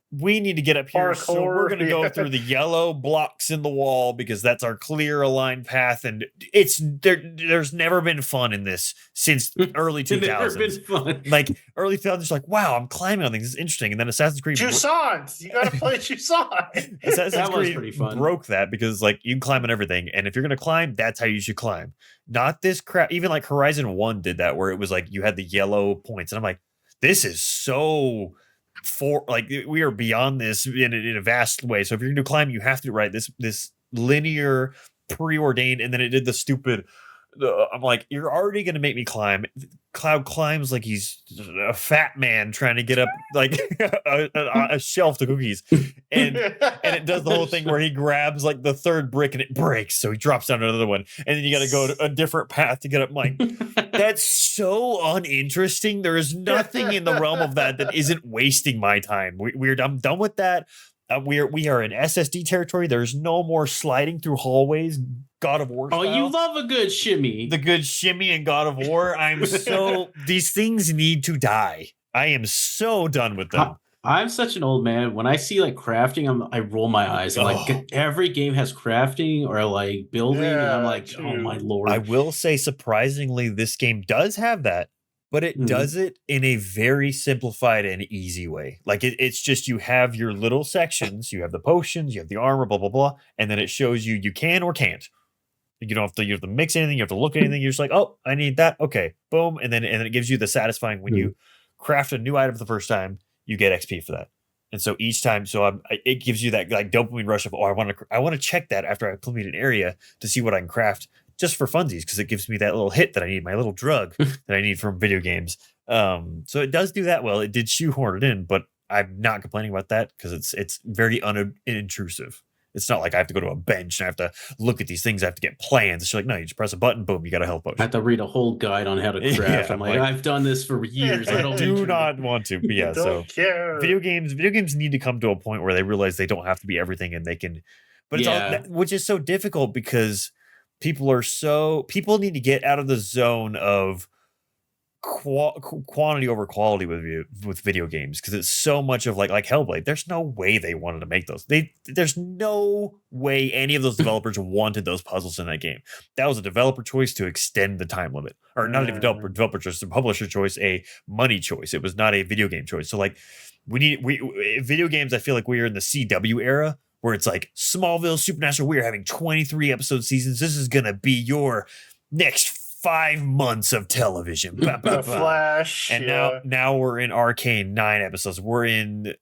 We need to get up here, so we're going to go through the yellow blocks in the wall because that's our clear aligned path, and it's there's never been fun in this since early 2000s. Never been fun. Like early 2000s, like wow, I'm climbing on things. This is interesting. And then Assassin's Creed, Jusant, you got to play Jusant. Assassin's That was Creed pretty fun. broke that because like you can climb on everything, and if you're going to climb, that's how you should climb. Not this crap. Even like Horizon 1 did that, where it was like you had the yellow points, and I'm like, this is so. We are beyond this in a vast way. So if you're going to climb, you have to write this linear preordained, and then it did the stupid. I'm like, you're already going to make me climb. Cloud climbs like he's a fat man trying to get up like a shelf to cookies, and it does the whole thing where he grabs like the third brick and it breaks, so he drops down another one, and then you got to go to a different path to get up. I'm like, that's so uninteresting. There is nothing in the realm of that isn't wasting my time. I'm done with that. We are in SSD territory. There's no more sliding through hallways. God of War. Oh, you love a good shimmy. The good shimmy in God of War. These things need to die. I am so done with them. I'm such an old man. When I see like crafting, I roll my eyes. I'm like, every game has crafting or like building, and I'm like, oh my lord. I will say, surprisingly, this game does have that, but it does it in a very simplified and easy way. Like it's just you have your little sections, you have the potions, you have the armor, blah blah blah, and then it shows you can or can't. You don't have to mix anything, you have to look at anything. You're just like, oh, I need that. Okay, boom, and then it gives you the satisfying when you craft a new item for the first time, you get XP for that. And so each time, it gives you that like dopamine rush of, oh, I want to check that after I complete an area to see what I can craft just for funsies, because it gives me that little hit that I need, my little drug that I need from video games. So it does do that well. It did shoehorn it in, but I'm not complaining about that because it's very unintrusive. It's not like I have to go to a bench and I have to look at these things. I have to get plans. It's like, no, you just press a button, boom, you got a health potion. I have to read a whole guide on how to craft. Yeah, I'm like, I've done this for years. I do not want to. But yeah, so care. video games need to come to a point where they realize they don't have to be everything, and they can. But it's all, which is so difficult because people need to get out of the zone of quantity over quality with video games, because it's so much of like Hellblade. There's no way they wanted to make those. There's no way any of those developers wanted those puzzles in that game. That was a developer choice to extend the time limit, or not a developer choice, a publisher choice, a money choice. It was not a video game choice. So like video games, I feel like we are in the CW era, where it's like Smallville, Supernatural, we are having 23 episode seasons. This is gonna be your next 5 months of television. Flash. And now we're in Arcane, 9 episodes. We're in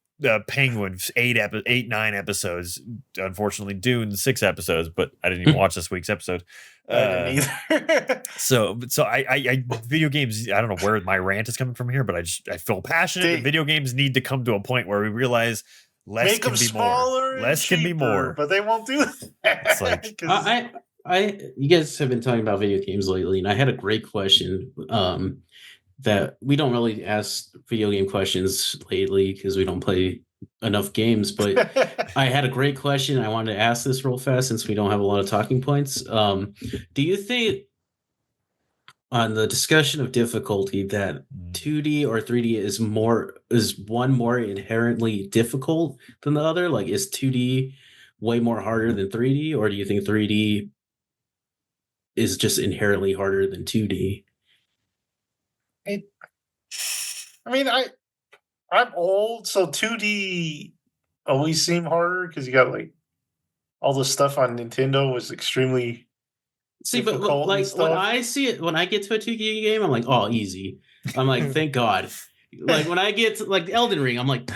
Penguin, 9 episodes. Unfortunately, Dune, 6 episodes, but I didn't even watch this week's episode. I didn't either. So I video games, I don't know where my rant is coming from here, but I feel passionate that video games need to come to a point where we realize less can be more. Less can be more. But they won't do that. It's like you guys have been talking about video games lately, and I had a great question that we don't really ask video game questions lately because we don't play enough games, but I had a great question. I wanted to ask this real fast since we don't have a lot of talking points. Do you think, on the discussion of difficulty, that 2D or 3D is one more inherently difficult than the other? Like, is 2D way more harder than 3D, or do you think 3D is just inherently harder than 2D? I'm old, so 2D always seemed harder because you got like all the stuff on Nintendo was extremely but like when I see it, when I get to a 2D game, I'm like, oh, easy. I'm like, thank God. Like when I get to like Elden Ring, I'm like,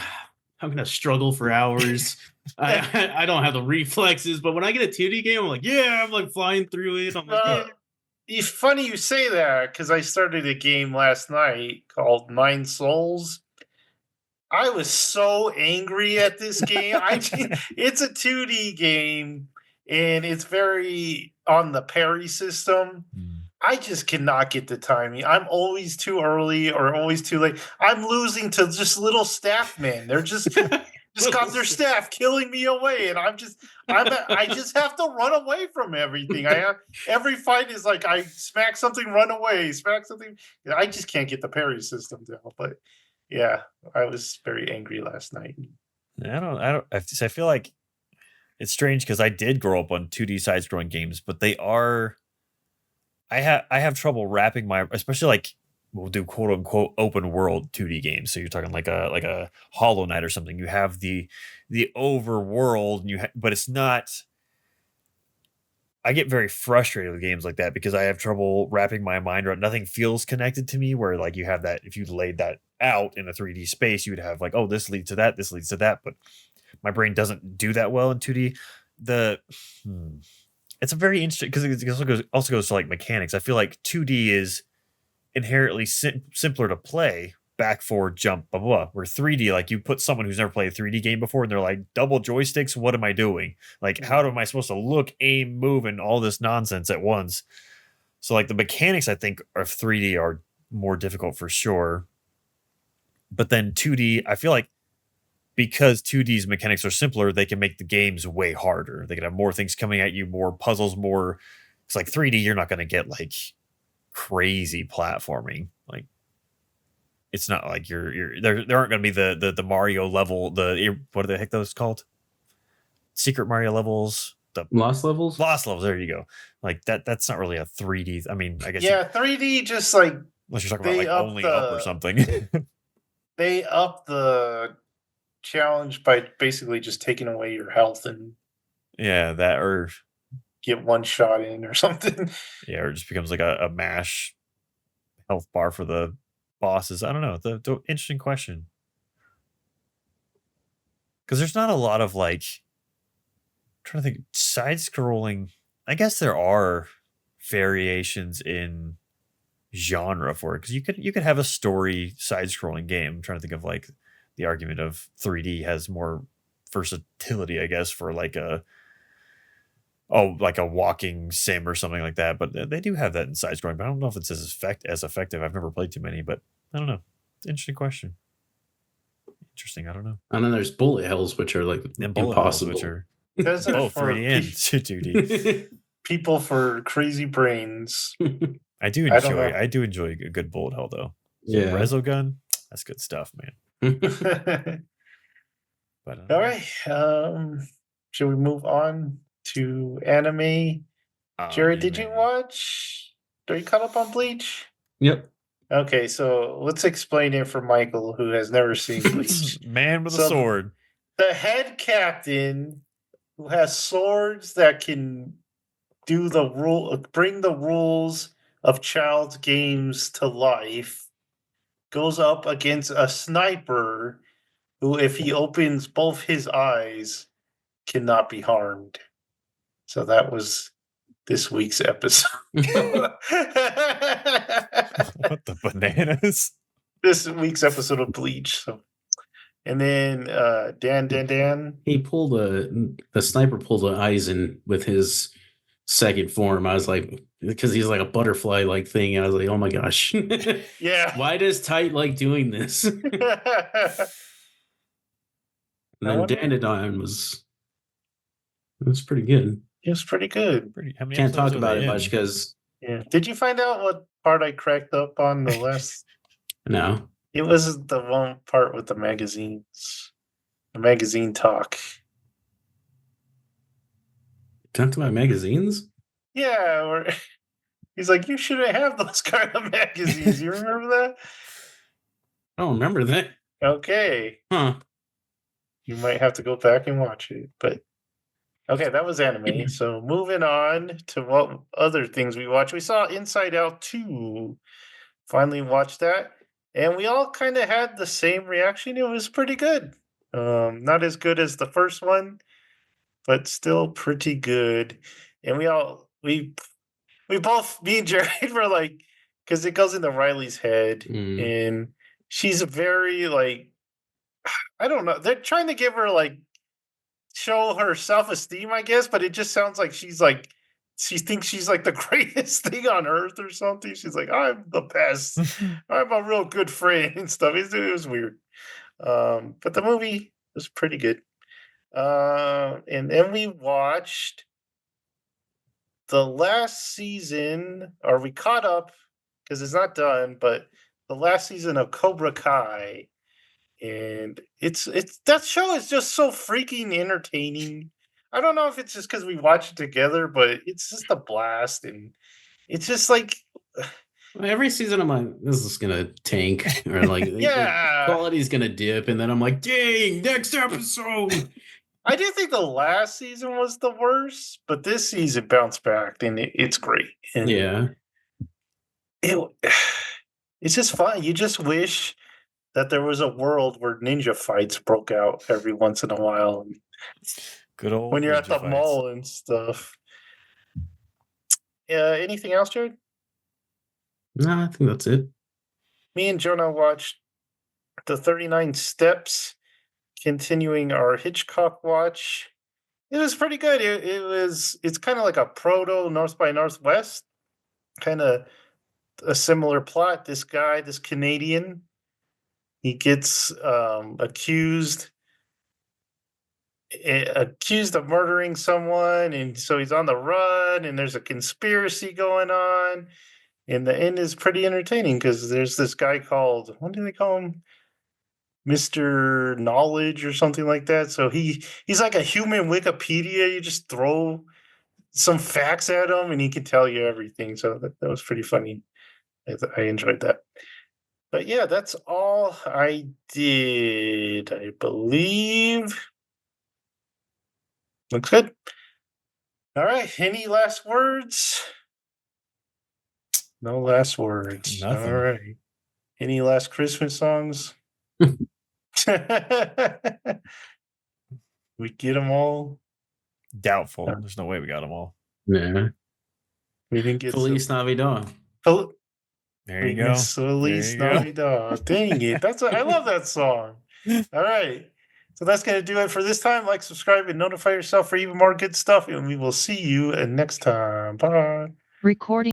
I'm gonna struggle for hours. I don't have the reflexes, but when I get a 2D game, I'm like, yeah, I'm like flying through it. I'm like, it's funny you say that because I started a game last night called Nine Souls. I was so angry at this game. It's a 2D game and it's very on the parry system. I just cannot get the timing. I'm always too early or always too late. I'm losing to just little staff men. They're just got their staff killing me away, and I just have to run away from everything. Every fight is like I smack something, run away, smack something. I just can't get the parry system down. But yeah, I was very angry last night. I feel like it's strange because I did grow up on 2D side-scrolling games, but they are. I have trouble wrapping especially like we'll do quote unquote open world 2D games. So you're talking like a Hollow Knight or something. You have the overworld, and but it's not. I get very frustrated with games like that because I have trouble wrapping my mind around. Nothing feels connected to me. Where like you have that, if you laid that out in a 3D space, you would have like, oh, this leads to that, this leads to that. But my brain doesn't do that well in 2D. It's a very interesting because it also goes to like mechanics. I feel like 2D is inherently simpler to play, back, forward, jump, blah, blah, blah. Where 3D, like you put someone who's never played a 3D game before and they're like, double joysticks, what am I doing? Like, how am I supposed to look, aim, move, and all this nonsense at once? So like the mechanics, I think, of 3D are more difficult for sure. But then 2D, I feel like because 2D's mechanics are simpler, they can make the games way harder. They can have more things coming at you, more puzzles, more. It's like 3D, you're not going to get like crazy platforming. Like it's not like you're there aren't going to be the Mario level, what are the heck those called? Secret Mario levels, the Lost levels. There you go. Like that's not really a 3D. I mean, I guess 3D just like unless you're talking about like only up or something. They up the challenge by basically just taking away your health and that or get one shot in or something. Yeah, or it just becomes like a mash health bar for the bosses. I don't know. The interesting question. Because there's not a lot of like I'm trying to think side scrolling. I guess there are variations in genre for it because you could have a story side scrolling game. I'm trying to think of like the argument of 3D has more versatility, I guess, for like a walking sim or something like that. But they do have that in side scrolling. But I don't know if it's as effective. I've never played too many, but I don't know. Interesting question. Interesting. I don't know. And then there's bullet hells, which are like impossible. Which are Those are both for 3D and 2D. people for crazy brains. I do enjoy a good bullet hell though. Yeah, Resogun, that's good stuff, man. But all right, should we move on to anime? Jared, did you watch? Are you caught up on Bleach? Yep. Okay, so let's explain it for Michael, who has never seen Bleach. Man with a sword. The head captain, who has swords that can bring the rules of child's games to life, goes up against a sniper who, if he opens both his eyes, cannot be harmed. So that was this week's episode. What the bananas? This week's episode of Bleach. So, and then Dan. He pulled the sniper pulled an Aizen with his second form. I was like, because he's like a butterfly like thing. I was like, oh my gosh. Yeah. Why does Tight like doing this? And then Dandadan was pretty good. It was pretty good. Can't talk about it much because Did you find out what part I cracked up on the last? No. It was the one part with the magazines. The magazine talk. Talked about magazines? Yeah, he's like, you shouldn't have those kind of magazines. You remember that? I don't remember that. Okay. Huh. You might have to go back and watch it. But okay, that was anime. So moving on to what other things we watched. We saw Inside Out 2. Finally watched that. And we all kind of had the same reaction. It was pretty good. Not as good as the first one, but still pretty good. And me and Jared were like, because it goes into Riley's head, Mm. and she's very like, I don't know. They're trying to give her like show her self-esteem, I guess, but it just sounds like she's like she thinks she's like the greatest thing on earth or something. She's like, I'm the best. I'm a real good friend and stuff. It was weird. But the movie was pretty good. And then we watched the last season, or we caught up because it's not done, but the last season of Cobra Kai. And it's that show is just so freaking entertaining. I don't know if it's just because we watch it together, but it's just a blast, and it's just like, Every season, I'm like, this is gonna tank, or like, the yeah. quality's gonna dip, and then I'm like, dang, next episode. I do think the last season was the worst, but this season bounced back, and it's great. And Yeah, it, it's just fun. You just wish that there was a world where ninja fights broke out every once in a while. Good old When you're at ninja the fights. mall and stuff. Anything else, Jared? no, I think that's it. Me and Jonah watched the 39 Steps, continuing our Hitchcock watch. It was pretty good. It's kind of like a proto North by Northwest, kind of a similar plot. This guy, this Canadian, he gets accused of murdering someone, and so he's on the run, and there's a conspiracy going on. And the end is pretty entertaining because there's this guy called, what do they call him? Mr. Knowledge or something like that. So he's like a human Wikipedia. You just throw some facts at him and he can tell you everything. So that was pretty funny. I enjoyed that. But yeah, that's all I did, I believe. Looks good. All right. Any last words? No last words. Nothing. All right. Any last Christmas songs? We get them all. Doubtful. Yeah. There's no way we got them all. Yeah, We didn't get Feliz Navidad. There you go. Feliz There you go. Navidad. Dang it. I love that song. All right. So that's going to do it for this time. Like, subscribe, and notify yourself for even more good stuff. And we will see you next time. Bye. Recording.